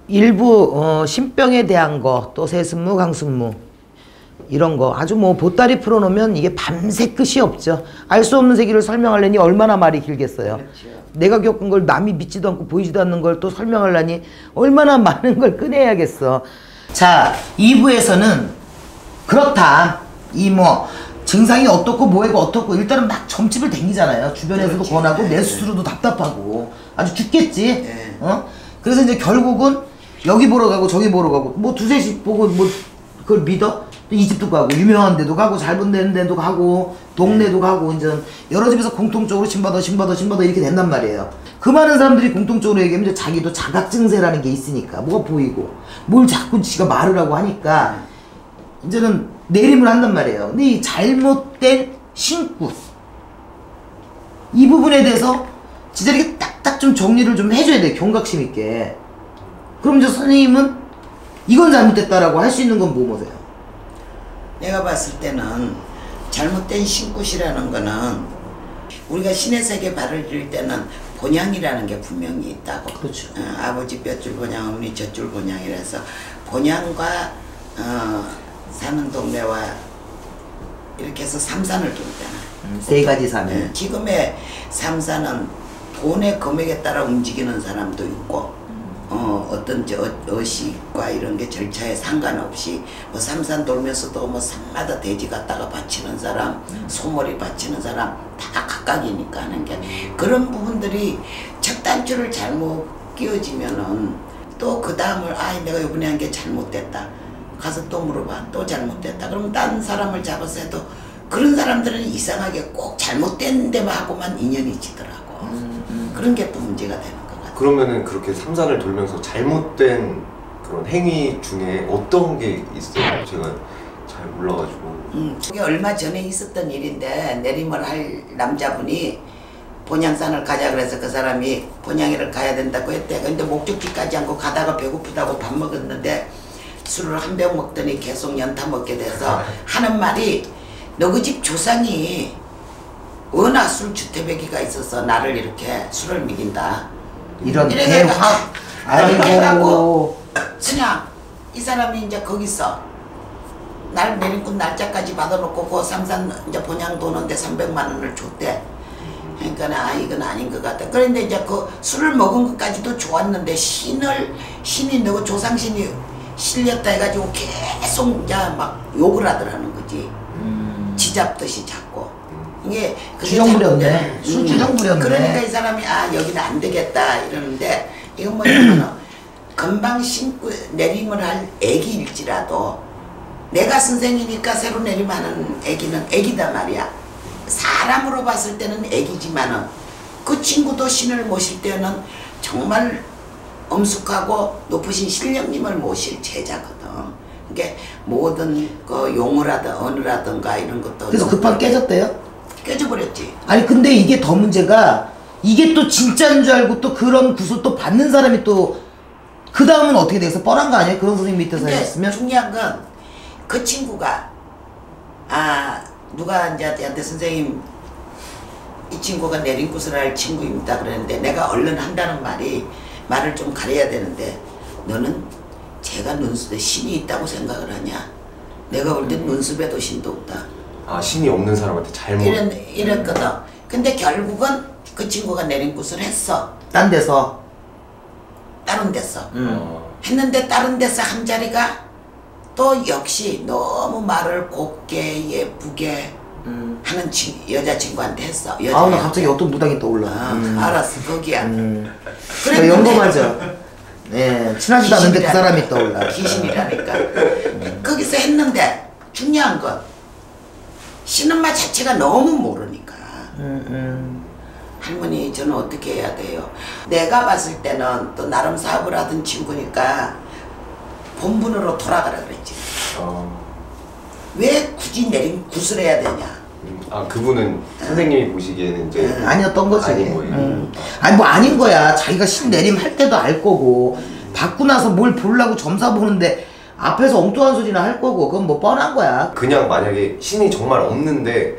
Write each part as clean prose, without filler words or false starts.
일부 신병에 대한 거, 또 세습무, 강습무 이런 거 아주 뭐 보따리 풀어놓으면 이게 밤새 끝이 없죠. 알 수 없는 세계를 설명하려니 얼마나 말이 길겠어요. 그렇죠. 내가 겪은 걸 남이 믿지도 않고 보이지도 않는 걸 또 설명하려니 얼마나 많은 걸 꺼내야겠어. 자, 2부에서는 그렇다. 이 뭐 증상이 어떻고 뭐하고 어떻고 일단은 막 점집을 댕기잖아요. 주변에서도 그렇지. 권하고 내 스스로도 답답하고 아주 죽겠지. 네. 그래서 이제 결국은 여기 보러 가고 저기 보러 가고 뭐 두세씩 보고 뭐 그걸 믿어? 이 집도 가고 유명한 데도 가고 잘 본다는 데도 가고 동네도 가고 이제 여러 집에서 공통적으로 신받아 이렇게 된단 말이에요. 그 많은 사람들이 공통적으로 얘기하면 이제 자기도 자각증세라는 게 있으니까 뭐가 보이고 뭘 자꾸 지가 말을 하고 하니까 이제는 내림을 한단 말이에요. 근데 이 잘못된 신구 이 부분에 대해서 진짜 이렇게 딱딱 좀 정리를 좀 해줘야 돼. 경각심 있게. 그럼 이제 선생님은 이건 잘못됐다라고 할 수 있는 건 뭐세요? 내가 봤을 때는 잘못된 신굿이라는 거는 우리가 신의 세계 발을 들일 때는 본향이라는 게 분명히 있다고. 그렇죠. 아버지 뼈줄 본향, 어머니 젖줄 본향이라서 본향과 사는 동네와 이렇게 해서 삼산을 두잖아. 세 가지 산을. 지금의 삼산은 돈의 금액에 따라 움직이는 사람도 있고 어떤 어식과 이런 게 절차에 상관없이 뭐 삼산 돌면서도 뭐 산마다 돼지 갖다가 바치는 사람, 소머리 바치는 사람 다 각각이니까 하는 게 그런 부분들이 첫 단추를 잘못 끼워지면은 또 그 다음을 내가 이번에 한 게 잘못됐다 가서 또 물어봐 또 잘못됐다 그러면 다른 사람을 잡아서 해도 그런 사람들은 이상하게 꼭 잘못된 데만 하고만 인연이 지더라고. 그런 게 또 문제가 되는 거 같아. 그러면은 그렇게 삼산을 돌면서 잘못된 그런 행위 중에 어떤 게 있어요? 제가 잘 몰라가지고. 그게 얼마 전에 있었던 일인데 내림을 할 남자분이 본향산을 가자 그래서 그 사람이 본향이를 가야 된다고 했대. 근데 목적지까지 않고 가다가 배고프다고 밥 먹었는데 술을 한 병 먹더니 계속 연타 먹게 돼서 하는 말이 너 그 집 조상이 워낙 술 주태배기가 있어서 나를 이렇게 술을 먹인다. 이런 대화. 아이고. 그냥 이 사람이 이제 거기서 날 내림꾼 날짜까지 받아놓고 그 삼산 이제 본향 도는데 300만 원을 줬대. 그러니까 이건 아닌 것 같다. 그런데 이제 그 술을 먹은 것까지도 좋았는데 신이 너그 조상신이 실렸다 해가지고 계속 이제 막 욕을 하더라는 거지. 지잡듯이 자꾸. 이게 주정 부렸네. 술 주정 부렸네. 그러니까 이 사람이 여기는 안 되겠다 이러는데 이건 뭐냐면 금방 신고 내림을 할 애기일지라도 내가 선생이니까 새로 내림하는 애기는 애기다 말이야. 사람으로 봤을 때는 애기지만은 그 친구도 신을 모실 때는 정말 엄숙하고 높으신 신령님을 모실 제자거든. 그게 모든 그 용어라든 언어라든가 이런 것도 그래서 급하게 깨졌대요? 깨져버렸지. 아니 근데 이게 더 문제가 이게 또 진짜인 줄 알고 또 그런 구슬 또 받는 사람이 또 그 다음은 어떻게 돼서 뻔한 거 아니에요? 그런 선생님 밑에서 했으면? 중요한 건 그 친구가 누가 이제 한테 선생님 이 친구가 내림굿을 할 친구입니다 그랬는데 내가 얼른 한다는 말을 좀 가려야 되는데 너는 제가 눈썹에 신이 있다고 생각을 하냐? 내가 볼 땐 눈썹에도 신도 없다. 신이 없는 사람한테 잘못 이랬거든. 근데 결국은 그 친구가 내림굿을 했어. 딴 데서? 다른 데서. 했는데 다른 데서 한 자리가 또 역시 너무 말을 곱게 예쁘게 하는 여자친구한테 했어. 나 갑자기 어떤 무당이 떠올라. 알았어, 거기야. 그래, 영검하죠. 네, 친하지도 않은데 그 사람이 떠올라. 귀신이라니까. 거기서 했는데 중요한 건 신엄마 자체가 너무 모르니까. 할머니 저는 어떻게 해야 돼요? 내가 봤을 때는 또 나름 사업을 하던 친구니까 본분으로 돌아가라 그랬지. 왜 굳이 내림굿을 해야 되냐? 그분은 선생님이 보시기에는 이제 아니었던 거지. 아닌 거예요. 아니 뭐 아닌 거야. 자기가 신 내림 할 때도 알 거고 받고 나서 뭘 보려고 점사 보는데 앞에서 엉뚱한 소리나 할 거고 그건 뭐 뻔한 거야. 그냥 만약에 신이 정말 없는데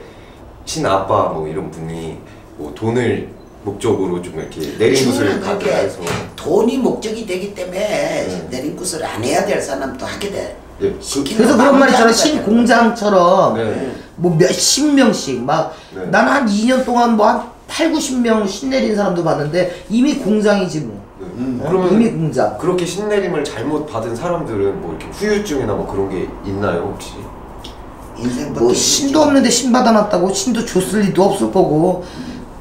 신 아빠 뭐 이런 분이 뭐 돈을 목적으로 좀 이렇게 내림굿을 받아서 돈이 목적이 되기 때문에 내림굿을 안 해야 될 사람도 하게 돼. 예, 그래서 그런 말 있잖아. 신공장처럼 네. 뭐 몇십 명씩 막 네. 나는 한 2년 동안 뭐 한 8, 90명 신내린 사람도 봤는데 이미 공장이지 뭐. 그러면 이미 공장. 그렇게 신내림을 잘못 받은 사람들은 뭐 이렇게 후유증이나 뭐 그런 게 있나요 혹시? 인생부터 뭐 신도 없는데 신 받아놨다고 신도 줬을 리도 없을 거고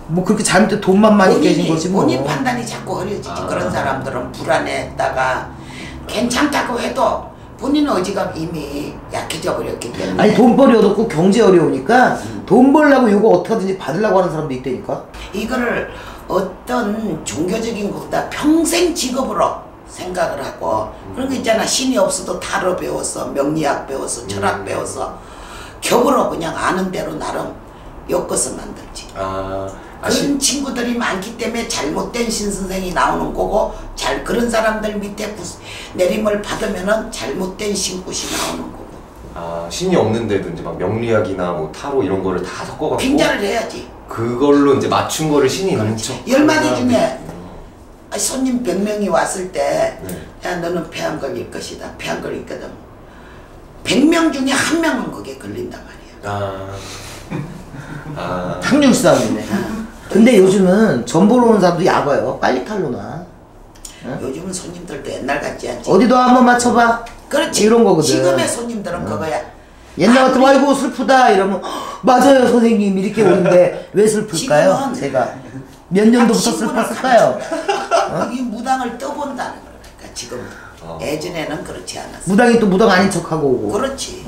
뭐 그렇게 잘못된 돈만 많이 깨진 거지 뭐. 본인 판단이 자꾸 어려지지. 그런 사람들은 불안했다가 괜찮다고 해도 본인 의지가 이미 약해져 버렸기 때문에. 아니 돈벌이 어렵고 경제 어려우니까 돈 벌려고 이거 어떻게든지 받으려고 하는 사람도 있다니까. 이거를 어떤 종교적인 것보다 평생 직업으로 생각을 하고 그런 거 있잖아. 신이 없어도 타로 배워서 명리학 배워서 철학 배워서 격으로 그냥 아는 대로 나름 엮어서 만들지. 그런 친구들이 많기 때문에 잘못된 신선생이 나오는 거고 그런 사람들 밑에 내림을 받으면은 잘못된 신굿이 나오는 거고. 신이 없는데도 이제 막 명리학이나 뭐 타로 이런 거를 다 섞어갖고 빙자를 해야지. 그걸로 이제 맞춘 거를 신이 있는 척. 10마디 중에 손님 100명이 왔을 때 네. 야 너는 폐암 걸릴 것이다. 폐암 걸리거든. 100명 중에 한 명은 그게 걸린단 말이야. 확률 싸움이네. 근데 요즘은 전 보러 오는 사람도 약어요. 빨리 탈로나. 요즘은 손님들도 옛날 같지 않지. 어디도 한번 맞춰봐. 그렇지. 이런 거거든. 지금의 손님들은 그거야. 옛날 같으면 아이고 슬프다 이러면 맞아요 선생님 이렇게 오는데 왜 슬플까요? 지금은 제가 몇 년도부터 슬펐을까요? 이 무당을 떠본다는 거니까 지금. 예전에는 그렇지 않았어. 무당이 또 무당 아닌 척하고 오고. 그렇지.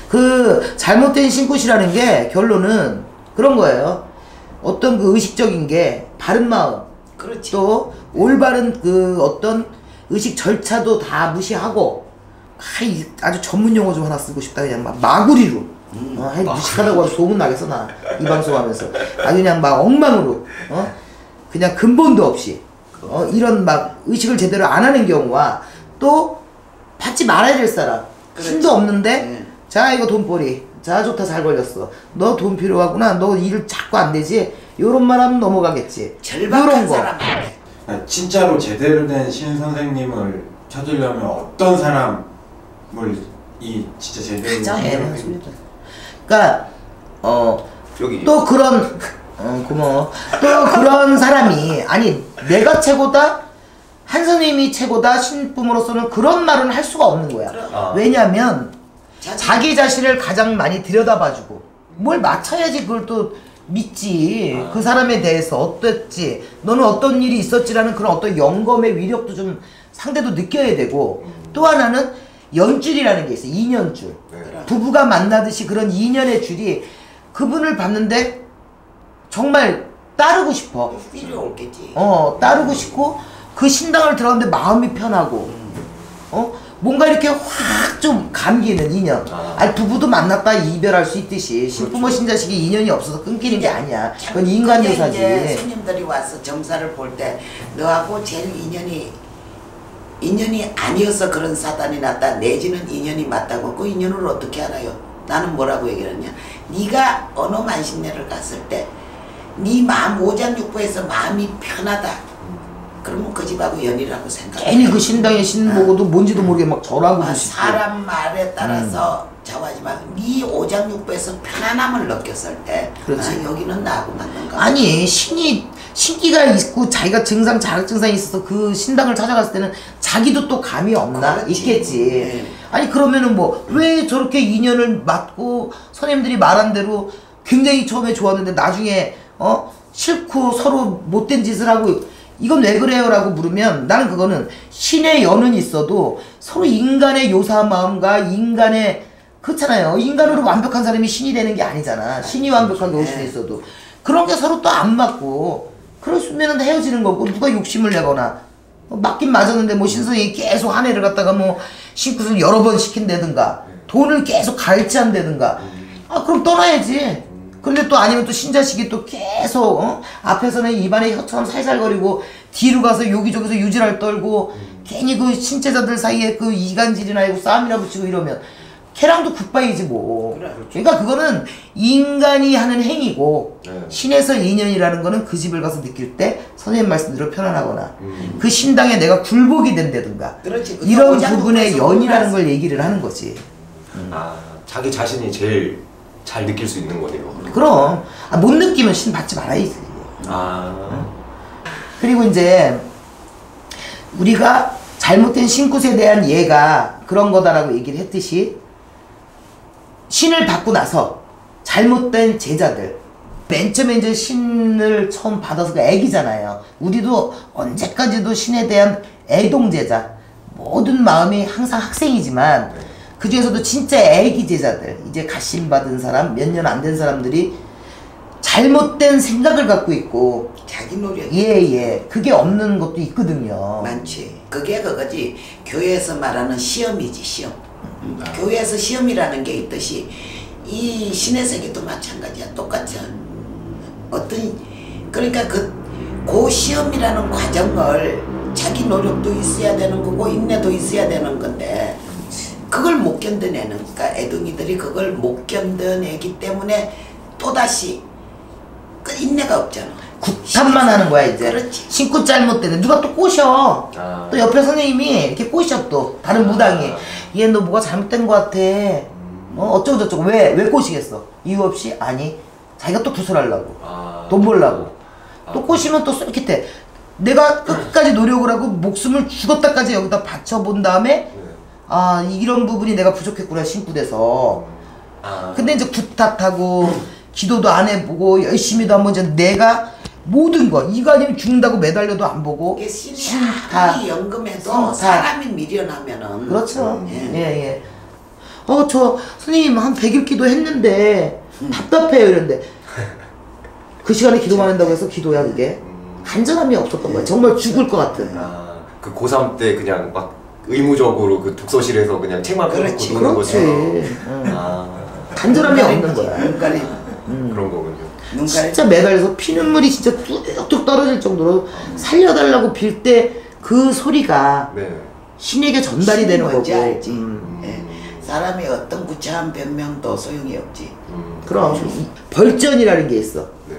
그 잘못된 신굿이라는 게 결론은 그런 거예요. 어떤 그 의식적인 게 바른 마음, 그렇지. 또 올바른 그 어떤 의식 절차도 다 무시하고 아주 전문 용어 좀 하나 쓰고 싶다. 그냥 막 마구리로 무식하다고 하면 소문 나겠어 나 이 방송하면서 아주 그냥 막 엉망으로 그냥 근본도 없이 이런 막 의식을 제대로 안 하는 경우와 또 받지 말아야 될 사람 신도 없는데 자 이거 돈벌이 자 좋다 잘 걸렸어 너 돈 필요하구나 너 일 자꾸 안 되지 요런 말 하면 넘어가겠지 절박한 사람 진짜로 제대로 된 신 선생님을 찾으려면 어떤 사람을 진짜 제대로 그러니까 여기 또 그런 고마워 또 그런 사람이 아니 내가 최고다 한 선생님이 최고다 신품으로서는 그런 말은 할 수가 없는 거야. 왜냐면 자기 자신을 가장 많이 들여다봐주고 뭘 맞춰야지 그걸 또 믿지. 그 사람에 대해서 어땠지 너는 어떤 일이 있었지라는 그런 어떤 영검의 위력도 좀 상대도 느껴야 되고 또 하나는 연줄이라는 게 있어. 인연줄. 부부가 만나듯이 그런 인연의 줄이 그분을 봤는데 정말 따르고 싶어. 필요 없겠지. 따르고 싶고 그 신당을 들어갔는데 마음이 편하고 뭔가 이렇게 확 좀 감기는 인연. 아니 부부도 만났다 이별할 수 있듯이 신부모 신자식이 인연이 없어서 끊기는 게 아니야. 그건 인간 요사지. 이제 손님들이 와서 점사를 볼 때 너하고 제일 인연이 아니어서 그런 사단이 났다 내지는 인연이 맞다고 그 인연을 어떻게 알아요? 나는 뭐라고 얘기하냐? 네가 어느 만신내를 갔을 때 네 마음 오장육부에서 마음이 편하다. 그러면 그 집하고 연이라고 생각해. 괜히 그 신당의 신 보고도 뭔지도 모르게 막 절하고도 싶고. 사람 말에 따라서 좌우하지만 네 오장육부에서 편안함을 느꼈을 때 여기는 나하고 맞는가? 아니 신기가 있고 자기가 자각 증상이 있어서 그 신당을 찾아갔을 때는 자기도 또 감이 없나? 그렇지. 있겠지. 아니 그러면은 뭐 왜 저렇게 인연을 맞고 선생님들이 말한 대로 굉장히 처음에 좋았는데 나중에 싫고 서로 못된 짓을 하고 이건 왜 그래요? 라고 물으면 나는 그거는 신의 연은 있어도 서로 인간의 요사 마음과 인간의 그렇잖아요. 인간으로 완벽한 사람이 신이 되는 게 아니잖아. 신이 완벽한 교신이 있어도 그런 게 서로 또 안 맞고 그러면은 헤어지는 거고 누가 욕심을 내거나 맞긴 맞았는데 뭐 신선생이 계속 한 해를 갖다가 뭐 신굿을 여러 번 시킨다든가 돈을 계속 갈취한다든가 그럼 떠나야지. 근데 또 아니면 또 신자식이 또 계속 앞에서는 입안에 혀처럼 살살거리고 뒤로 가서 여기저기서 유지랄 떨고 괜히 그 신체자들 사이에 그 이간질이나 이고 싸움이나 붙이고 이러면 걔랑도 굿바이지 뭐. 그래. 그러니까 그거는 인간이 하는 행위고 네. 신에서 인연이라는 거는 그 집을 가서 느낄 때 선생님 말씀대로 편안하거나 그 음. 신당에 내가 굴복이 된다든가 그렇지. 이런 오장도 부분의 가서 연이라는 몰랐어. 걸 얘기를 하는 거지. 아, 자기 자신이 제일 잘 느낄 수 있는 거네요. 그럼 못 느끼면 신 받지 말아야지. 아, 그리고 이제 우리가 잘못된 신굿에 대한 예가 그런 거다라고 얘기를 했듯이 신을 받고 나서 잘못된 제자들 맨 처음에 이제 신을 처음 받아서가 애기잖아요. 우리도 언제까지도 신에 대한 애동제자 모든 마음이 항상 학생이지만 그 중에서도 진짜 애기 제자들 이제 갓신 받은 사람 몇 년 안 된 사람들이 잘못된 생각을 갖고 있고 자기 노력 예 그게 없는 것도 있거든요. 많지. 그게 그거지. 교회에서 말하는 시험이지 시험. 교회에서 시험이라는 게 있듯이 이 신의 세계도 마찬가지야. 똑같아. 어떤 그러니까 그 시험이라는 과정을 자기 노력도 있어야 되는 거고 인내도 있어야 되는 건데 그걸 못 견뎌내는 그러니까 애둥이들이 그걸 못 견뎌내기 때문에 또다시 그 인내가 없잖아. 굿탑만 하는 거야 이제. 그렇지. 신고 잘못되네. 누가 또 꼬셔. 아. 또 옆에 선생님이 이렇게 꼬셔 또 다른 무당이. 얘 너 뭐가 잘못된 거 같아. 어쩌고 저쩌고 왜 꼬시겠어? 이유 없이? 아니 자기가 또 구슬하려고 돈 벌려고 또 꼬시면 또 쏠깃해. 내가 끝까지 노력을 하고 목숨을 죽었다까지 여기다 바쳐본 다음에 아 이런 부분이 내가 부족했구나 신굿에서. 근데 이제 굿탓하고 기도도 안 해보고 열심히도 안 보고 내가 모든 거 이거 아니면 죽는다고 매달려도 안 보고 이게 신이 신타 아무리 연금해도 성타. 사람이 미련하면은 그렇죠. 예. 예. 저 선생님 한 100일 기도했는데 답답해요 이랬는데 그 시간에 기도만 한다고 해서 기도야 그게 간절함이 없었던 거야. 정말 죽을 것 같은. 그 고3 때 그냥 막 의무적으로 그 독서실에서 그냥 책만 펴놓고 그렇지. 노는 그렇지. 거죠. 응. 간절함이 없는 거야. 눈가리 그런 거군요. 눈가리 진짜 매달려서 피눈물이 진짜 뚝뚝 떨어질 정도로 살려달라고 빌 때 그 소리가 네. 신에게 전달이 신이 되는 거고. 뭔지 알지. 예. 사람이 어떤 구차한 변명도 소용이 없지. 그럼 이 벌전이라는 게 있어. 네.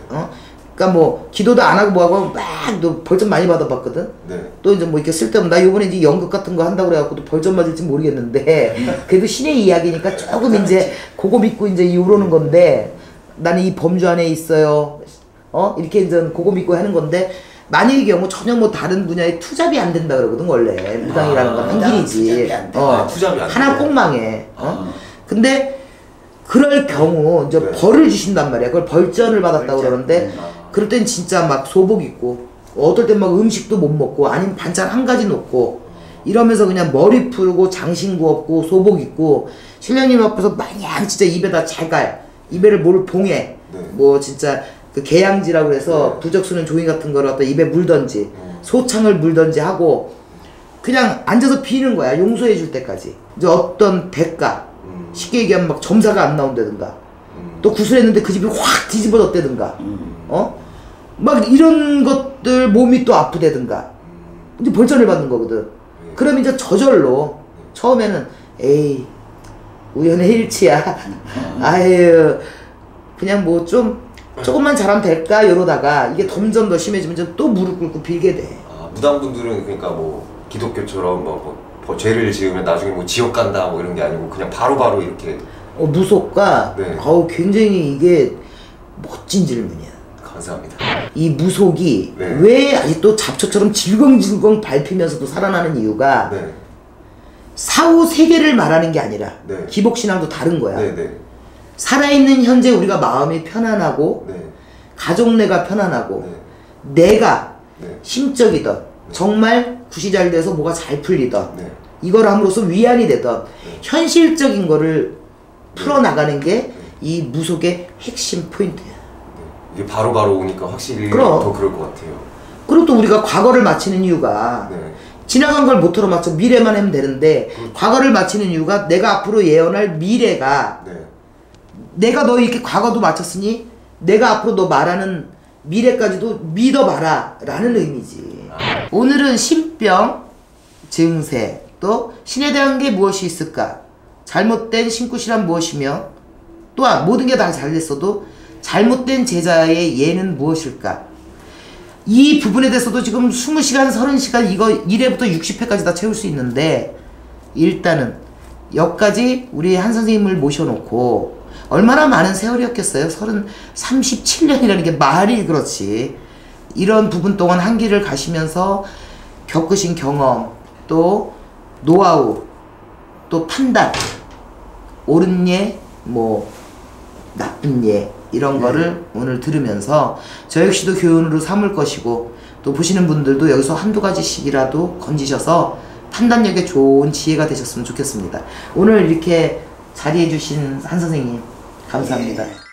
그러니까 뭐 기도도 안 하고 뭐하고 막너 벌전 많이 받아봤거든. 네. 또 이제 뭐 이렇게 쓸데없는 나 요번에 이제 연극 같은 거 한다고 그래갖고 또 벌전 맞을지 모르겠는데 그래도 신의 이야기니까 조금 이제 그거 믿고 이제 이러는 건데 나는 이 범주 안에 있어요. 이렇게 이제 그거 믿고 하는 건데 만일의 경우 전혀 뭐 다른 분야에 투잡이 안 된다 그러거든 원래 무당이라는 건 한 무당은 길이지. 투잡이 안 돼. 투잡이 안 하나 돼. 꼭 망해. 근데 그럴 경우 이제 네. 벌을 주신단 말이야. 그걸 벌전을 받았다고 벌전. 그러는데 그럴 땐 진짜 막 소복 입고 어떨 땐 막 음식도 못 먹고 아니면 반찬 한 가지 놓고 이러면서 그냥 머리 풀고 장신구 없고 소복 입고 신령님 앞에서 마냥 진짜 입에다 잘갈 입에를 뭘 봉해 네. 뭐 진짜 그 개양지라고 해서 네. 부적 쓰는 종이 같은 거를 갖다 입에 물던지 소창을 물던지 하고 그냥 앉아서 비는 거야. 용서해 줄 때까지. 이제 어떤 대가 쉽게 얘기하면 막 점사가 안 나온다든가 또 구슬했는데 그 집이 확 뒤집어졌다든가 막 이런 것들 몸이 또 아프다든가 이제 벌전을 받는 거거든. 그럼 이제 저절로 처음에는 에이 우연의 일치야 아유 그냥 뭐 좀 조금만 잘하면 될까 이러다가 이게 점점 더 심해지면 이제 또 무릎 꿇고 빌게 돼. 무당분들은 그러니까 뭐 기독교처럼 뭐 죄를 지으면 나중에 뭐 지옥 간다 뭐 이런 게 아니고 그냥 바로바로 이렇게 무속과 네. 굉장히 이게 멋진 질문이야. 감사합니다. 이 무속이 네. 왜 아직도 잡초처럼 질겅질겅 밟히면서도 살아나는 이유가 네. 사후 세계를 말하는 게 아니라 네. 기복신앙도 다른 거야. 네네. 살아있는 현재 우리가 마음이 편안하고 네. 가족내가 편안하고 네. 내가 네. 심적이던 정말 굿이 잘 돼서 뭐가 잘 풀리던 네. 이걸 함으로써 위안이 되던 현실적인 거를 풀어나가는 게 이 무속의 핵심 포인트야. 이게 바로바로 오니까 확실히 그럼. 더 그럴 것 같아요. 그리고 또 우리가 과거를 맞히는 이유가 네. 지나간 걸 못 틀어맞춰 미래만 하면 되는데 과거를 맞히는 이유가 내가 앞으로 예언할 미래가 네. 내가 너 이렇게 과거도 맞췄으니 내가 앞으로 너 말하는 미래까지도 믿어봐라 라는 의미지. 오늘은 신병, 증세, 또 신에 대한 게 무엇이 있을까? 잘못된 신굿이란 무엇이며 또한 모든 게 다 잘됐어도 잘못된 제자의 예는 무엇일까? 이 부분에 대해서도 지금 20시간, 30시간 이거 1회부터 60회까지 다 채울 수 있는데 일단은 여기까지 우리 한 선생님을 모셔놓고 얼마나 많은 세월이었겠어요? 37년이라는 게 말이 그렇지. 이런 부분 동안 한 길을 가시면서 겪으신 경험, 또 노하우, 또 판단, 옳은 예, 뭐 나쁜 예 이런 거를 오늘 들으면서 저 역시도 교훈으로 삼을 것이고 또 보시는 분들도 여기서 한두 가지씩이라도 건지셔서 판단력에 좋은 지혜가 되셨으면 좋겠습니다. 오늘 이렇게 자리해 주신 한 선생님 감사합니다.